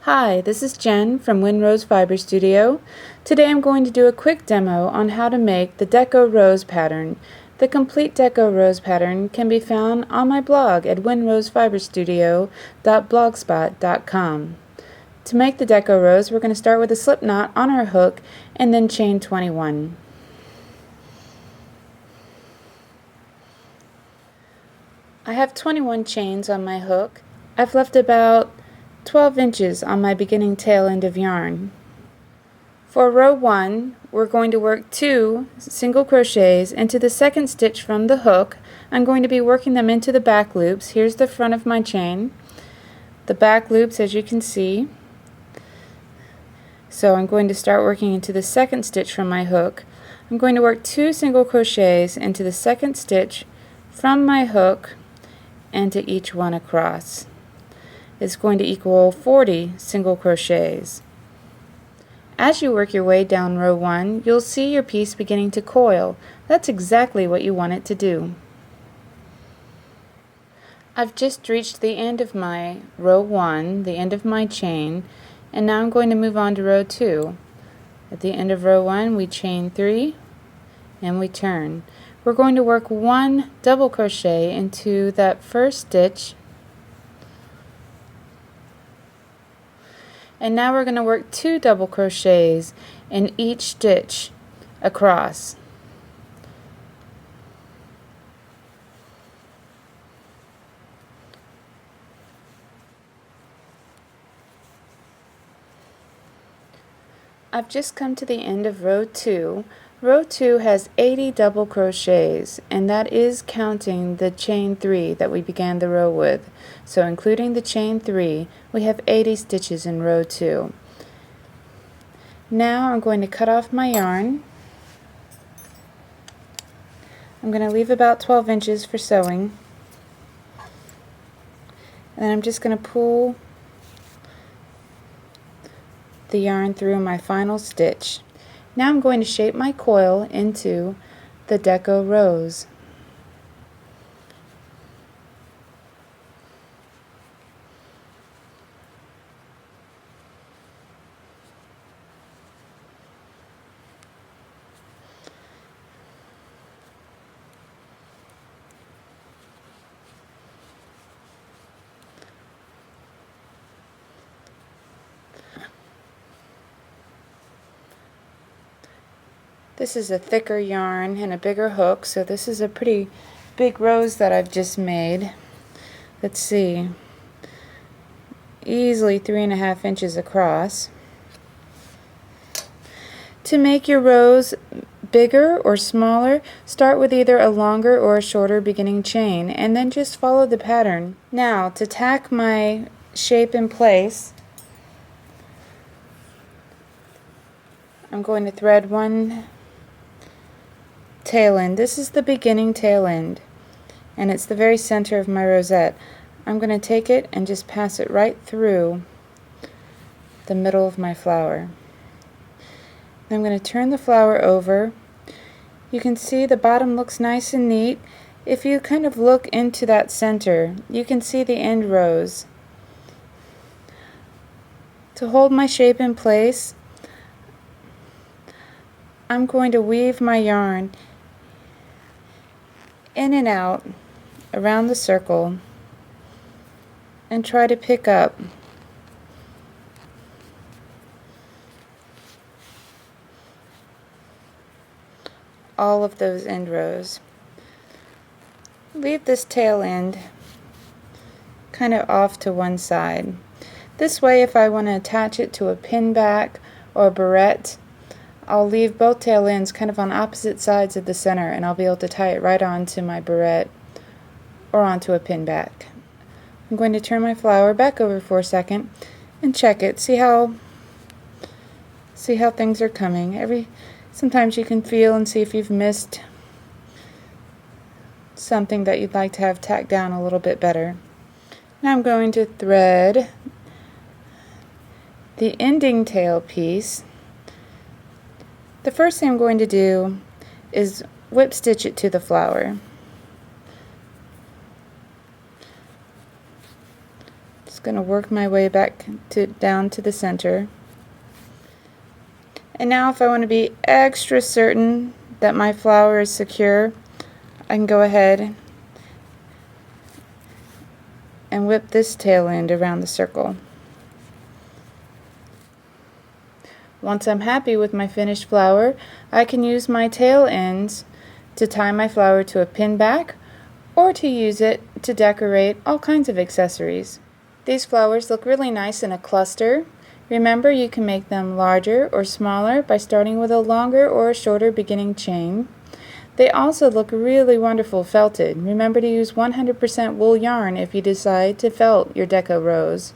Hi, this is Jen from Rose Fiber Studio. Today I'm going to do a quick demo on how to make the Deco Rose pattern. The complete Deco Rose pattern can be found on my blog at winrosefiberstudio.blogspot.com. To make the Deco Rose, we're going to start with a slip knot on our hook and then chain 21. I have 21 chains on my hook. I've left about 12 inches on my beginning tail end of yarn. For row 1, we're going to work 2 single crochets into the second stitch from the hook. I'm going to be working them into the back loops. Here's the front of my chain. The back loops, as you can see. So I'm going to start working into the second stitch from my hook. I'm going to work 2 single crochets into the second stitch from my hook and to each one across. It's going to equal 40 single crochets. As you work your way down row 1, you'll see your piece beginning to coil. That's exactly what you want it to do. I've just reached the end of my row 1, the end of my chain, and now I'm going to move on to row 2. At the end of row 1, we chain 3 and we turn. We're going to work 1 double crochet into that first stitch. And now we're going to work 2 double crochets in each stitch across. I've just come to the end of row 2. Row 2 has 80 double crochets, and that is counting the chain 3 that we began the row with. So including the chain 3, we have 80 stitches in row 2. Now I'm going to cut off my yarn. I'm going to leave about 12 inches for sewing. And I'm just going to pull the yarn through my final stitch. Now I'm going to shape my coil into the Deco Rose. This is a thicker yarn and a bigger hook, so this is a pretty big rose that I've just made. Let's see, easily 3.5 inches across. To make your rose bigger or smaller, start with either a longer or a shorter beginning chain and then just follow the pattern. Now to tack my shape in place, I'm going to thread 1 tail end. This is the beginning tail end, and it's the very center of my rosette. I'm going to take it and just pass it right through the middle of my flower. I'm going to turn the flower over. You can see the bottom looks nice and neat. If you kind of look into that center, you can see the end rose. To hold my shape in place, I'm going to weave my yarn in and out around the circle and try to pick up all of those end rows. Leave this tail end kind of off to one side. This way, if I want to attach it to a pin back or a barrette, I'll leave both tail ends kind of on opposite sides of the center, and I'll be able to tie it right onto my barrette or onto a pin back. I'm going to turn my flower back over for a second and check it. See how things are coming. Sometimes you can feel and see if you've missed something that you'd like to have tacked down a little bit better. Now I'm going to thread the ending tail piece. The first thing I'm going to do is whip stitch it to the flower. going to work my way back down to the center. And now if I want to be extra certain that my flower is secure, I can go ahead and whip this tail end around the circle. Once I'm happy with my finished flower, I can use my tail ends to tie my flower to a pin back or to use it to decorate all kinds of accessories. These flowers look really nice in a cluster. Remember, you can make them larger or smaller by starting with a longer or a shorter beginning chain. They also look really wonderful felted. Remember to use 100% wool yarn if you decide to felt your deco rose.